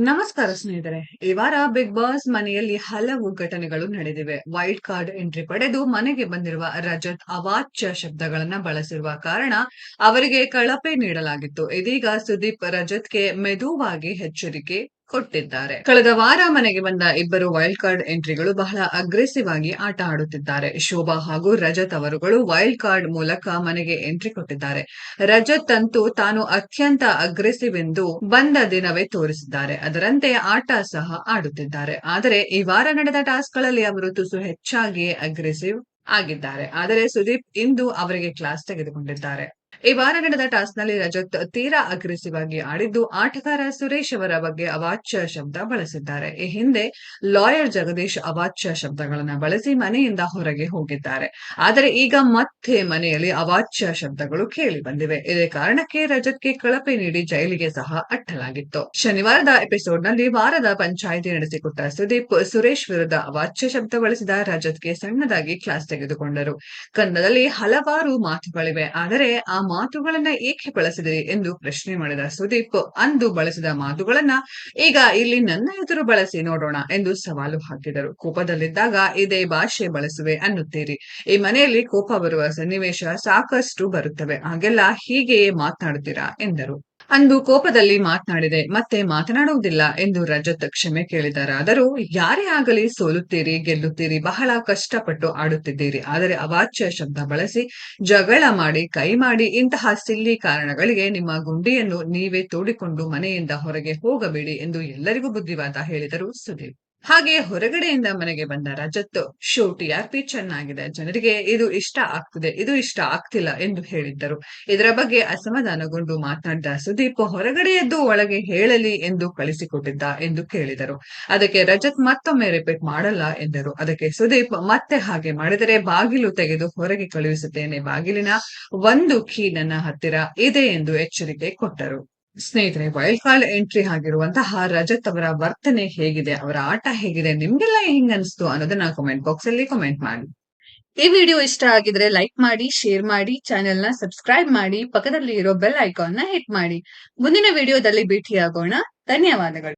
ನಮಸ್ಕಾರ ಸ್ನೇಹಿತರೆ. ಈ ವಾರ ಬಿಗ್ ಬಾಸ್ ಮನೆಯಲ್ಲಿ ಹಲವು ಘಟನೆಗಳು ನಡೆದಿವೆ. ವೈಲ್ಡ್ ಕಾರ್ಡ್ ಎಂಟ್ರಿ ಪಡೆದು ಮನೆಗೆ ಬಂದಿರುವ ರಜತ್ ಅವಾಚ್ಯ ಶಬ್ದಗಳನ್ನ ಬಳಸಿರುವ ಕಾರಣ ಅವರಿಗೆ ಕಳಪೆ ನೀಡಲಾಗಿತ್ತು. ಇದೀಗ ಸುದೀಪ್ ರಜತ್ಗೆ ಮೆದುವಾಗಿ ಎಚ್ಚರಿಕೆ ಕೊಟ್ಟಿದ್ದಾರೆ. ಕಳೆದ ವಾರ ಮನೆಗೆ ಬಂದ ಇಬ್ಬರು ವೈಲ್ಡ್ ಕಾರ್ಡ್ ಎಂಟ್ರಿಗಳು ಬಹಳ ಅಗ್ರೆಸಿವ್ ಆಗಿ ಆಟ ಆಡುತ್ತಿದ್ದಾರೆ. ಶೋಭಾ ಹಾಗೂ ರಜತ್ ಅವರುಗಳು ವೈಲ್ಡ್ ಕಾರ್ಡ್ ಮೂಲಕ ಮನೆಗೆ ಎಂಟ್ರಿ ಕೊಟ್ಟಿದ್ದಾರೆ. ರಜತ್ ಅಂತೂ ತಾನು ಅತ್ಯಂತ ಅಗ್ರೆಸಿವ್ ಎಂದು ಬಂದ ದಿನವೇ ತೋರಿಸಿದ್ದಾರೆ. ಅದರಂತೆ ಆಟ ಸಹ ಆಡುತ್ತಿದ್ದಾರೆ. ಆದರೆ ಈ ವಾರ ನಡೆದ ಟಾಸ್ಕ್ಗಳಲ್ಲಿ ಅವರು ತುಸು ಹೆಚ್ಚಾಗಿಯೇ ಅಗ್ರೆಸಿವ್ ಆಗಿದ್ದಾರೆ. ಆದರೆ ಸುದೀಪ್ ಇಂದು ಅವರಿಗೆ ಕ್ಲಾಸ್ ತೆಗೆದುಕೊಂಡಿದ್ದಾರೆ. ಈ ವಾರ ನಡೆದ ಟಾಸ್ಕ್ನಲ್ಲಿ ರಜತ್ ತೀರಾ ಅಗ್ರೆಸಿವ್ ಆಗಿ ಆಡಿದ್ದು, ಆಟಗಾರ ಸುರೇಶ್ ಅವರ ಬಗ್ಗೆ ಅವಾಚ್ಯ ಶಬ್ದ ಬಳಸಿದ್ದಾರೆ. ಈ ಹಿಂದೆ ಲಾಯರ್ ಜಗದೀಶ್ ಅವಾಚ್ಯ ಶಬ್ದಗಳನ್ನ ಬಳಸಿ ಮನೆಯಿಂದ ಹೊರಗೆ ಹೋಗಿದ್ದಾರೆ. ಆದರೆ ಈಗ ಮತ್ತೆ ಮನೆಯಲ್ಲಿ ಅವಾಚ್ಯ ಶಬ್ದಗಳು ಕೇಳಿ ಬಂದಿವೆ. ಇದೇ ಕಾರಣಕ್ಕೆ ರಜತ್ಗೆ ಕಳಪೆ ನೀಡಿ ಜೈಲಿಗೆ ಸಹ ಅಟ್ಟಲಾಗಿತ್ತು. ಶನಿವಾರದ ಎಪಿಸೋಡ್ನಲ್ಲಿ ವಾರದ ಪಂಚಾಯಿತಿ ನಡೆಸಿಕೊಟ್ಟ ಸುದೀಪ್ ಸುರೇಶ್ ವಿರುದ್ಧ ಅವಾಚ್ಯ ಶಬ್ದ ಬಳಸಿದ ರಜತ್ಗೆ ಸಣ್ಣದಾಗಿ ಕ್ಲಾಸ್ ತೆಗೆದುಕೊಂಡರು. ಕನ್ನಡದಲ್ಲಿ ಹಲವಾರು ಮಾತುಗಳಿವೆ, ಆದರೆ ಆ ಮಾತುಗಳನ್ನ ಏಕೆ ಬಳಸಿದಿರಿ ಎಂದು ಪ್ರಶ್ನೆ ಮಾಡಿದ ಸುದೀಪ್, ಅಂದು ಬಳಸಿದ ಮಾತುಗಳನ್ನ ಈಗ ಇಲ್ಲಿ ನನ್ನ ಎದುರು ಬಳಸಿ ನೋಡೋಣ ಎಂದು ಸವಾಲು ಹಾಕಿದರು. ಕೋಪದಲ್ಲಿದ್ದಾಗ ಇದೇ ಭಾಷೆ ಬಳಸುವೆ ಅನ್ನುತ್ತೀರಿ. ಈ ಮನೆಯಲ್ಲಿ ಕೋಪ ಬರುವ ಸನ್ನಿವೇಶ ಸಾಕಷ್ಟು ಬರುತ್ತವೆ, ಹಾಗೆಲ್ಲ ಹೀಗೆಯೇ ಮಾತನಾಡುತ್ತೀರಾ ಎಂದರು. ಅಂದು ಕೋಪದಲ್ಲಿ ಮಾತನಾಡಿದೆ, ಮತ್ತೆ ಮಾತನಾಡುವುದಿಲ್ಲ ಎಂದು ರಜತ್ ಕ್ಷಮೆ ಕೇಳಿದರಾದರೂ ಯಾರೇ ಆಗಲಿ ಸೋಲುತ್ತೀರಿ, ಗೆಲ್ಲುತ್ತೀರಿ, ಬಹಳ ಕಷ್ಟಪಟ್ಟು ಆಡುತ್ತಿದ್ದೀರಿ. ಆದರೆ ಅವಾಚ್ಯ ಶಬ್ದ ಬಳಸಿ ಜಗಳ ಮಾಡಿ, ಕೈ ಮಾಡಿ, ಇಂತಹ ಸಿಲ್ಲಿ ಕಾರಣಗಳಿಗೆ ನಿಮ್ಮ ಗುಂಡಿಯನ್ನು ನೀವೇ ತೋಡಿಕೊಂಡು ಮನೆಯಿಂದ ಹೊರಗೆ ಹೋಗಬೇಡಿ ಎಂದು ಎಲ್ಲರಿಗೂ ಬುದ್ಧಿವಾದ ಹೇಳಿದರು ಸುದೀಪ್. ಹಾಗೆ ಹೊರಗಡೆಯಿಂದ ಮನೆಗೆ ಬಂದ ರಜತ್, ಶೋ ಟಿಆರ್ಪಿ ಚೆನ್ನಾಗಿದೆ, ಜನರಿಗೆ ಇದು ಇಷ್ಟ ಆಗ್ತಿದೆ, ಇದು ಇಷ್ಟ ಆಗ್ತಿಲ್ಲ ಎಂದು ಹೇಳಿದ್ದರು. ಇದರ ಬಗ್ಗೆ ಅಸಮಾಧಾನಗೊಂಡು ಮಾತನಾಡಿದ ಸುದೀಪ್, ಹೊರಗಡೆ ಎದ್ದು ಒಳಗೆ ಹೇಳಲಿ ಎಂದು ಕಳಿಸಿಕೊಟ್ಟಿದ್ದ ಎಂದು ಕೇಳಿದರು. ಅದಕ್ಕೆ ರಜತ್ ಮತ್ತೊಮ್ಮೆ ರಿಪೀಟ್ ಮಾಡಲ್ಲ ಎಂದರು. ಅದಕ್ಕೆ ಸುದೀಪ್, ಮತ್ತೆ ಹಾಗೆ ಮಾಡಿದರೆ ಬಾಗಿಲು ತೆಗೆದು ಹೊರಗೆ ಕಳುಹಿಸುತ್ತೇನೆ, ಬಾಗಿಲಿನ ಒಂದು ಕೀ ನನ್ನ ಹತ್ತಿರ ಇದೆ ಎಂದು ಎಚ್ಚರಿಕೆ ಕೊಟ್ಟರು. ಸ್ನೇಹಿತರೆ, ವೈಲ್ಡ್ ಕಾರ್ಡ್ ಎಂಟ್ರಿ ಆಗಿರುವಂತಹ ರಜತ್ ಅವರ ವರ್ತನೆ ಹೇಗಿದೆ, ಅವರ ಆಟ ಹೇಗಿದೆ, ನಿಮ್ಗೆಲ್ಲ ಹೆಂಗ್ ಅನಿಸ್ತು ಅನ್ನೋದನ್ನ ಕಾಮೆಂಟ್ ಬಾಕ್ಸ್ ಅಲ್ಲಿ ಕಾಮೆಂಟ್ ಮಾಡಿ. ಈ ವಿಡಿಯೋ ಇಷ್ಟ ಆಗಿದ್ರೆ ಲೈಕ್ ಮಾಡಿ, ಶೇರ್ ಮಾಡಿ, ಚಾನೆಲ್ ನ ಸಬ್ಸ್ಕ್ರೈಬ್ ಮಾಡಿ, ಪಕ್ಕದಲ್ಲಿ ಇರೋ ಬೆಲ್ ಐಕಾನ್ ನ ಹಿಟ್ ಮಾಡಿ. ಮುಂದಿನ ವಿಡಿಯೋದಲ್ಲಿ ಭೇಟಿಯಾಗೋಣ. ಧನ್ಯವಾದಗಳು.